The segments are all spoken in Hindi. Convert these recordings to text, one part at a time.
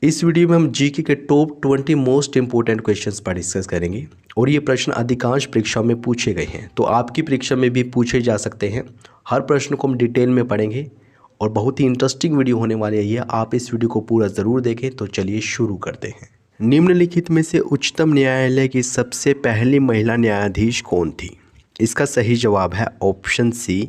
इस वीडियो में हम जीके के टॉप 20 मोस्ट इंपोर्टेंट क्वेश्चंस पर डिस्कस करेंगे और ये प्रश्न अधिकांश परीक्षाओं में पूछे गए हैं, तो आपकी परीक्षा में भी पूछे जा सकते हैं। हर प्रश्न को हम डिटेल में पढ़ेंगे और बहुत ही इंटरेस्टिंग वीडियो होने वाली है ये। आप इस वीडियो को पूरा ज़रूर देखें। तो चलिए शुरू करते हैं। निम्नलिखित में से उच्चतम न्यायालय की सबसे पहली महिला न्यायाधीश कौन थी? इसका सही जवाब है ऑप्शन सी,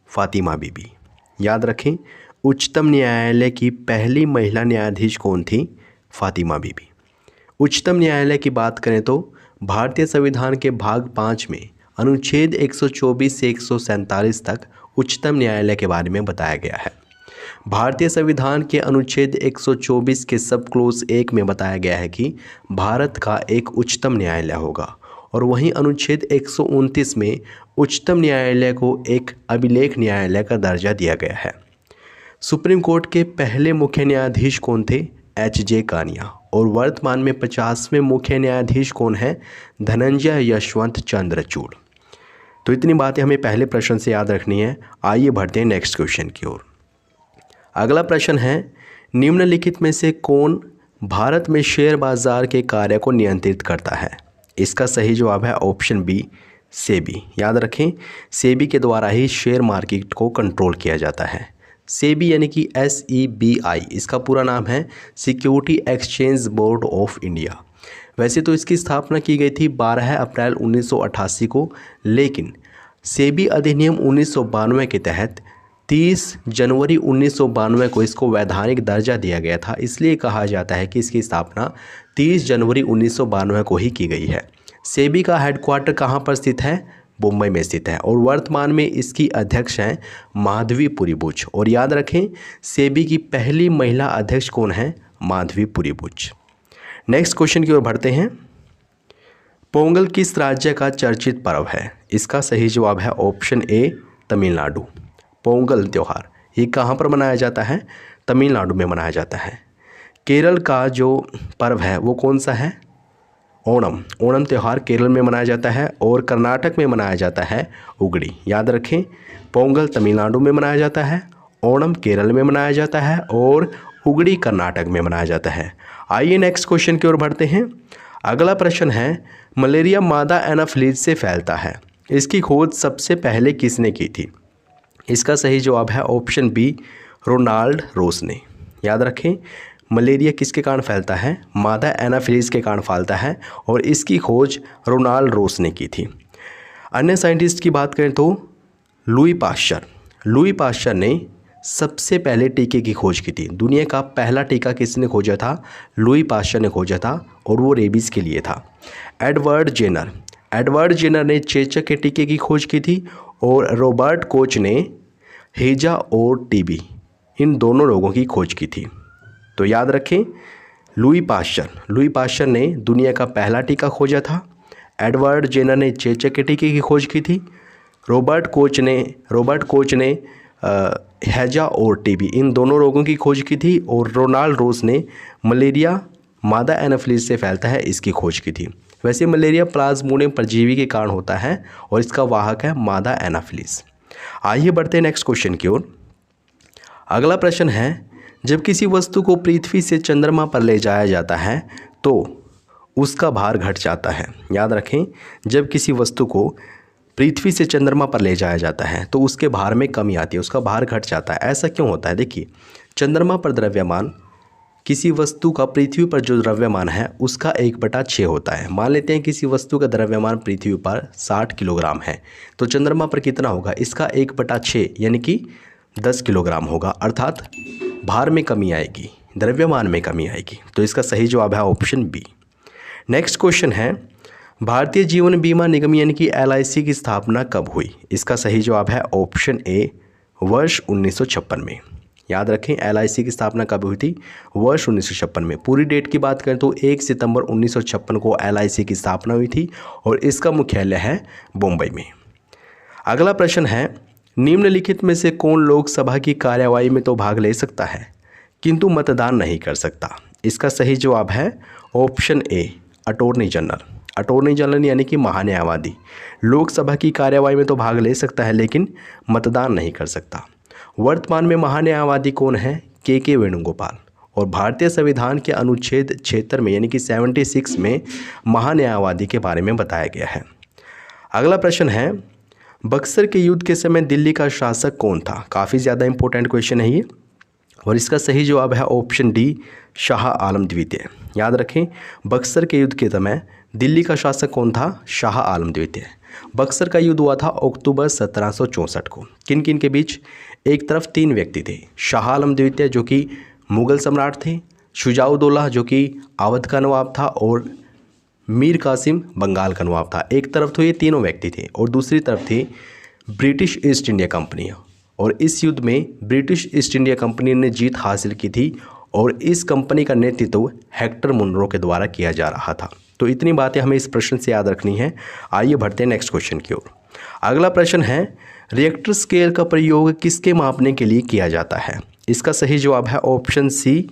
फातिमा बीबी। याद रखें, उच्चतम न्यायालय की पहली महिला न्यायाधीश कौन थी? फातिमा बीबी। उच्चतम न्यायालय की बात करें तो भारतीय संविधान के भाग 5 में अनुच्छेद 124 से 147 तक उच्चतम न्यायालय के बारे में बताया गया है। भारतीय संविधान के अनुच्छेद 124 के सब क्लोज 1 में बताया गया है कि भारत का एक उच्चतम न्यायालय होगा, और वहीं अनुच्छेद 129 में उच्चतम न्यायालय को एक अभिलेख न्यायालय का दर्जा दिया गया है। सुप्रीम कोर्ट के पहले मुख्य न्यायाधीश कौन थे? एच.जे. कानिया। और वर्तमान में 50वें मुख्य न्यायाधीश कौन है? धनंजय यशवंत चंद्रचूड़। तो इतनी बातें हमें पहले प्रश्न से याद रखनी है। आइए बढ़ते हैं नेक्स्ट क्वेश्चन की ओर। अगला प्रश्न है, निम्नलिखित में से कौन भारत में शेयर बाजार के कार्य को नियंत्रित करता है? इसका सही जवाब है ऑप्शन बी, सेबी। याद रखें, सेबी के द्वारा ही शेयर मार्केट को कंट्रोल किया जाता है। सेबी यानी कि SEBI, इसका पूरा नाम है security exchange board of India. वैसे तो इसकी स्थापना की गई थी 12 अप्रैल 1988 को, लेकिन सेबी अधिनियम 1992 के तहत 30 जनवरी 1992 को इसको वैधानिक दर्जा दिया गया था। इसलिए कहा जाता है कि इसकी स्थापना 30 जनवरी 1992 को ही की गई है। सेबी का हेडक्वार्टर कहाँ पर स्थित है? मुंबई में स्थित है, और वर्तमान में इसकी अध्यक्ष हैं माधवीपुरी बुच। और याद रखें, सेबी की पहली महिला अध्यक्ष कौन है? माधवीपुरी बुच। नेक्स्ट क्वेश्चन की ओर बढ़ते हैं। पोंगल किस राज्य का चर्चित पर्व है? इसका सही जवाब है ऑप्शन ए, तमिलनाडु। पोंगल त्यौहार ये कहाँ पर मनाया जाता है? तमिलनाडु में मनाया जाता है। केरल का जो पर्व है वो कौन सा है? ओणम। ओणम त्यौहार केरल में मनाया जाता है, और कर्नाटक में मनाया जाता है उगड़ी। याद रखें, पोंगल तमिलनाडु में मनाया जाता है, ओणम केरल में मनाया जाता है, और उगड़ी कर्नाटक में मनाया जाता है। आइए नेक्स्ट क्वेश्चन की ओर बढ़ते हैं। अगला प्रश्न है, मलेरिया मादा एनाफिलीज से फैलता है, इसकी खोज सबसे पहले किसने की थी? इसका सही जवाब है ऑप्शन बी, रोनाल्ड रोस ने। याद रखें, मलेरिया किसके कारण फैलता है? मादा एनाफिलीज के कारण फैलता है, और इसकी खोज रोनाल्ड रोस ने की थी। अन्य साइंटिस्ट की बात करें तो लुई पाश्चर ने सबसे पहले टीके की खोज की थी। दुनिया का पहला टीका किसने खोजा था? लुई पाश्चर ने खोजा था, और वो रेबीज़ के लिए था। एडवर्ड जेनर ने चेचक के टीके की खोज की थी, और रॉबर्ट कोच ने हैजा और टीबी इन दोनों रोगों की खोज की थी। तो याद रखें, लुई पाश्चर ने दुनिया का पहला टीका खोजा था। एडवर्ड जेनर ने चेचक के टीके की खोज की थी। रॉबर्ट कोच ने हैजा और टीबी इन दोनों रोगों की खोज की थी, और रोनाल्ड रोस ने मलेरिया मादा एनाफिलीज से फैलता है इसकी खोज की थी। वैसे मलेरिया प्लाज्मोडियम परजीवी के कारण होता है, और इसका वाहक है मादा एनाफिलीज। आइए बढ़ते हैं नेक्स्ट क्वेश्चन की ओर। अगला प्रश्न है, जब किसी वस्तु को पृथ्वी से चंद्रमा पर ले जाया जाता है तो उसका भार घट जाता है। याद रखें, जब किसी वस्तु को पृथ्वी से चंद्रमा पर ले जाया जाता है तो उसके भार में कमी आती है, उसका भार घट जाता है। ऐसा क्यों होता है? देखिए, चंद्रमा पर द्रव्यमान, किसी वस्तु का पृथ्वी पर जो द्रव्यमान है उसका 1/6 होता है। मान लेते हैं किसी वस्तु का द्रव्यमान पृथ्वी पर 60 किलोग्राम है, तो चंद्रमा पर कितना होगा? इसका 1/6 यानी कि 10 किलोग्राम होगा। अर्थात भार में कमी आएगी, द्रव्यमान में कमी आएगी। तो इसका सही जवाब है ऑप्शन बी। नेक्स्ट क्वेश्चन है, भारतीय जीवन बीमा निगम यानी कि LIC की स्थापना कब हुई? इसका सही जवाब है ऑप्शन ए, वर्ष 1956 में। याद रखें, LIC की स्थापना कब हुई थी? वर्ष 1956 में। पूरी डेट की बात करें तो 1 सितंबर 1956 को LIC की स्थापना हुई थी, और इसका मुख्यालय है मुंबई में। अगला प्रश्न है, निम्नलिखित में से कौन लोकसभा की कार्यवाही में तो भाग ले सकता है किंतु मतदान नहीं कर सकता? इसका सही जवाब है ऑप्शन ए, अटॉर्नी जनरल यानी कि महान्यायवादी। लोकसभा की कार्यवाही में तो भाग ले सकता है लेकिन मतदान नहीं कर सकता। वर्तमान में महान्यायवादी कौन है? के वेणुगोपाल। और भारतीय संविधान के अनुच्छेद 76 में यानी कि 76 में महान्यायवादी के बारे में बताया गया है। अगला प्रश्न है, बक्सर के युद्ध के समय दिल्ली का शासक कौन था? काफ़ी ज़्यादा इंपॉर्टेंट क्वेश्चन है ये, और इसका सही जवाब है ऑप्शन डी, शाह आलम द्वितीय। याद रखें, बक्सर के युद्ध के समय दिल्ली का शासक कौन था? शाह आलम द्वितीय। बक्सर का युद्ध हुआ था अक्टूबर 1764 को। किन किन के बीच? एक तरफ 3 व्यक्ति थे, शाह आलम द्वितीय जो कि मुग़ल सम्राट थे, शुजाउद्दौला जो कि अवध का नवाब था, और मीर कासिम बंगाल का नवाब था। एक तरफ तो ये तीनों व्यक्ति थे और दूसरी तरफ थी ब्रिटिश ईस्ट इंडिया कंपनी, और इस युद्ध में ब्रिटिश ईस्ट इंडिया कंपनी ने जीत हासिल की थी और इस कंपनी का नेतृत्व हेक्टर मुनरो के द्वारा किया जा रहा था। तो इतनी बातें हमें इस प्रश्न से याद रखनी है। आइए बढ़ते हैं नेक्स्ट क्वेश्चन की ओर। अगला प्रश्न है, रिएक्टर स्केल का प्रयोग किसके मापने के लिए किया जाता है? इसका सही जवाब है ऑप्शन सी,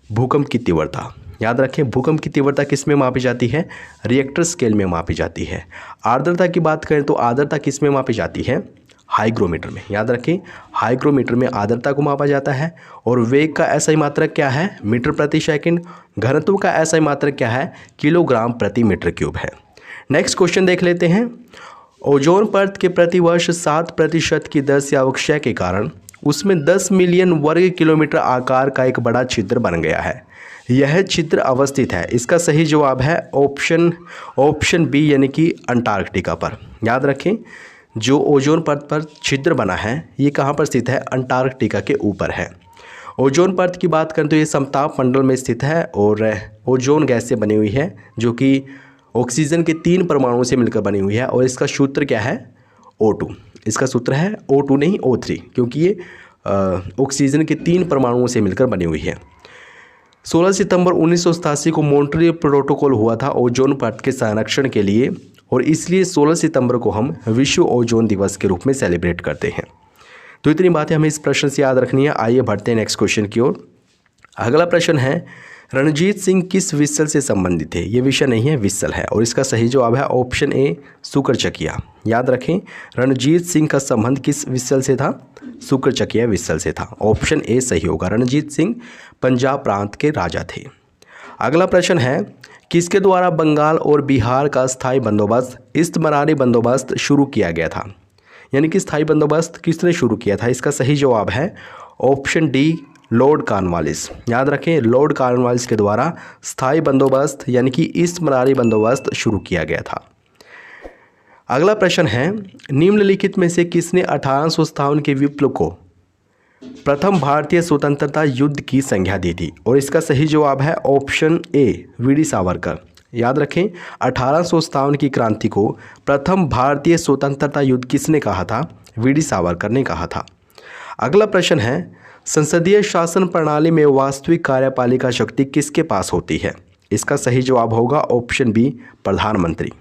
भूकंप की तीव्रता। याद रखें, भूकंप की तीव्रता किस में मापी जाती है? रिएक्टर स्केल में मापी जाती है। आर्द्रता की बात करें तो आर्द्रता किस में मापी जाती है? हाइग्रोमीटर में। याद रखें, हाइग्रोमीटर में आर्द्रता को मापा जाता है। और वेग का एसआई मात्रक क्या है? मीटर प्रति सेकंड। घनत्व का एसआई मात्रक क्या है? किलोग्राम प्रति मीटर क्यूब है। नेक्स्ट क्वेश्चन देख लेते हैं। ओजोन परत के प्रतिवर्ष 7% की दर से अवक्षय के कारण उसमें 10 मिलियन वर्ग किलोमीटर आकार का एक बड़ा छिद्र बन गया है। यह छिद्र अवस्थित है। इसका सही जवाब है ऑप्शन बी यानी कि अंटार्कटिका पर। याद रखें, जो ओजोन परत पर छिद्र बना है ये कहाँ पर स्थित है? अंटार्कटिका के ऊपर है। ओजोन परत की बात करें तो ये समताप मंडल में स्थित है और ओजोन गैस से बनी हुई है जो कि ऑक्सीजन के 3 परमाणुओं से मिलकर बनी हुई है, और इसका सूत्र क्या है? O2। इसका सूत्र है O2 नहीं O3, क्योंकि ये ऑक्सीजन के 3 परमाणुओं से मिलकर बनी हुई है। 16 सितंबर 1987 को मॉन्ट्रियल प्रोटोकॉल हुआ था ओजोन परत के संरक्षण के लिए, और इसलिए 16 सितंबर को हम विश्व ओजोन दिवस के रूप में सेलिब्रेट करते हैं। तो इतनी बातें हमें इस प्रश्न से याद रखनी है। आइए बढ़ते हैं नेक्स्ट क्वेश्चन की ओर। अगला प्रश्न है, रणजीत सिंह किस विसल से संबंधित थे? ये विषय नहीं है, विसल है, और इसका सही जवाब है ऑप्शन ए, शुक्रचकिया। याद रखें, रणजीत सिंह का संबंध किस विसल से था? शुक्रचकिया विसल से था। ऑप्शन ए सही होगा। रणजीत सिंह पंजाब प्रांत के राजा थे। अगला प्रश्न है, किसके द्वारा बंगाल और बिहार का स्थायी बंदोबस्त इस्तमरारी बंदोबस्त शुरू किया गया था? यानी कि स्थायी बंदोबस्त किसने शुरू किया था? इसका सही जवाब है ऑप्शन डी, लॉर्ड कॉर्नवालिस। याद रखें, लॉर्ड कॉर्नवालिस के द्वारा स्थायी बंदोबस्त यानी कि इस्तमरारी बंदोबस्त शुरू किया गया था। अगला प्रश्न है, निम्नलिखित में से किसने 1857 के विप्लव को प्रथम भारतीय स्वतंत्रता युद्ध की संज्ञा दी थी? और इसका सही जवाब है ऑप्शन ए, वीडी सावरकर। याद रखें, 1857 की क्रांति को प्रथम भारतीय स्वतंत्रता युद्ध किसने कहा था? वीडी सावरकर ने कहा था। अगला प्रश्न है, संसदीय शासन प्रणाली में वास्तविक कार्यपालिका शक्ति किसके पास होती है? इसका सही जवाब होगा ऑप्शन बी, प्रधानमंत्री।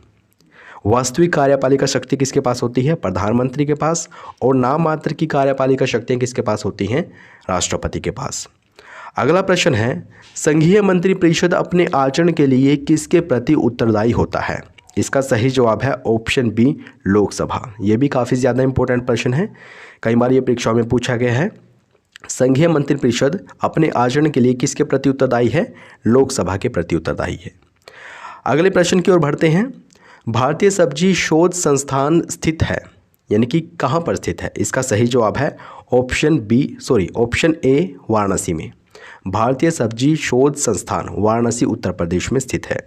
वास्तविक कार्यपालिका शक्ति किसके पास होती है? प्रधानमंत्री के पास। और नाम मात्र की कार्यपालिका शक्तियाँ किसके पास होती हैं? राष्ट्रपति के पास। अगला प्रश्न है, संघीय मंत्रिपरिषद अपने आचरण के लिए किसके प्रति उत्तरदायी होता है? इसका सही जवाब है ऑप्शन बी, लोकसभा। ये भी काफ़ी ज़्यादा इंपॉर्टेंट प्रश्न है, कई बार ये परीक्षाओं में पूछा गया है। संघीय मंत्रिपरिषद अपने आचरण के लिए किसके प्रति उत्तरदायी है? लोकसभा के प्रति उत्तरदायी है। अगले प्रश्न की ओर बढ़ते हैं। भारतीय सब्जी शोध संस्थान स्थित है, यानी कि कहाँ पर स्थित है? इसका सही जवाब है ऑप्शन ए, वाराणसी में। भारतीय सब्जी शोध संस्थान वाराणसी उत्तर प्रदेश में स्थित है।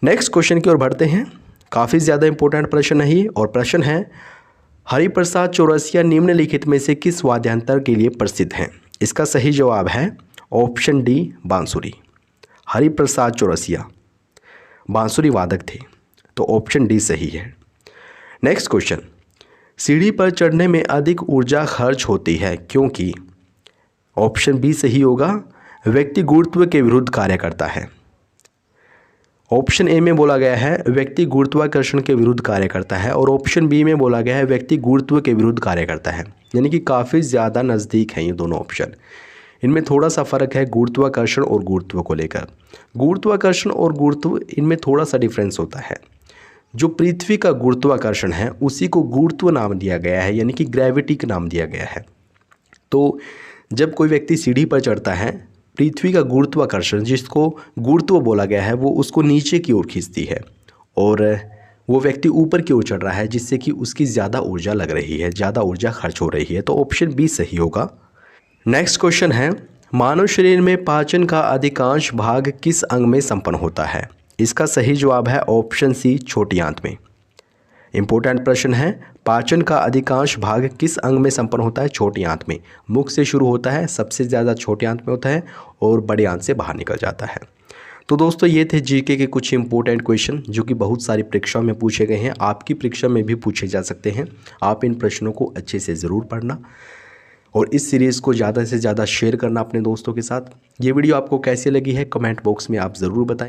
नेक्स्ट क्वेश्चन की ओर बढ़ते हैं। काफ़ी ज़्यादा इंपॉर्टेंट प्रश्न है ये, और प्रश्न है, हरिप्रसाद चौरसिया निम्नलिखित में से किस वाद्यंत्र के लिए प्रसिद्ध हैं? इसका सही जवाब है ऑप्शन डी, बांसुरी। हरिप्रसाद चौरसिया बांसुरी वादक थे, तो ऑप्शन डी सही है। नेक्स्ट क्वेश्चन, सीढ़ी पर चढ़ने में अधिक ऊर्जा खर्च होती है क्योंकि? ऑप्शन बी सही होगा, व्यक्ति गुरुत्व के विरुद्ध कार्य करता है। ऑप्शन ए में बोला गया है व्यक्ति गुरुत्वाकर्षण के विरुद्ध कार्य करता है, और ऑप्शन बी में बोला गया है व्यक्ति गुरुत्व के विरुद्ध कार्य करता है। यानी कि काफ़ी ज़्यादा नज़दीक हैं ये दोनों ऑप्शन। इनमें थोड़ा सा फ़र्क है गुरुत्वाकर्षण और गुरुत्व को लेकर। गुरुत्वाकर्षण और गुरुत्व इनमें थोड़ा सा डिफरेंस होता है। जो पृथ्वी का गुरुत्वाकर्षण है उसी को गुरुत्व नाम दिया गया है, यानी कि ग्रेविटी का नाम दिया गया है। तो जब कोई व्यक्ति सीढ़ी पर चढ़ता है पृथ्वी का गुरुत्वाकर्षण, जिसको गुरुत्व बोला गया है, वो उसको नीचे की ओर खींचती है और वो व्यक्ति ऊपर की ओर चढ़ रहा है, जिससे कि उसकी ज़्यादा ऊर्जा लग रही है, ज़्यादा ऊर्जा खर्च हो रही है। तो ऑप्शन बी सही होगा। नेक्स्ट क्वेश्चन है, मानव शरीर में पाचन का अधिकांश भाग किस अंग में संपन्न होता है? इसका सही जवाब है ऑप्शन सी, छोटी आंत में। इंपॉर्टेंट प्रश्न है, पाचन का अधिकांश भाग किस अंग में संपन्न होता है? छोटी आंत में। मुख से शुरू होता है, सबसे ज़्यादा छोटी आंत में होता है और बड़ी आंत से बाहर निकल जाता है। तो दोस्तों ये थे जीके के कुछ इंपॉर्टेंट क्वेश्चन जो कि बहुत सारी परीक्षाओं में पूछे गए हैं, आपकी परीक्षा में भी पूछे जा सकते हैं। आप इन प्रश्नों को अच्छे से ज़रूर पढ़ना और इस सीरीज़ को ज़्यादा से ज़्यादा शेयर करना अपने दोस्तों के साथ। ये वीडियो आपको कैसी लगी है कमेंट बॉक्स में आप ज़रूर बताएं।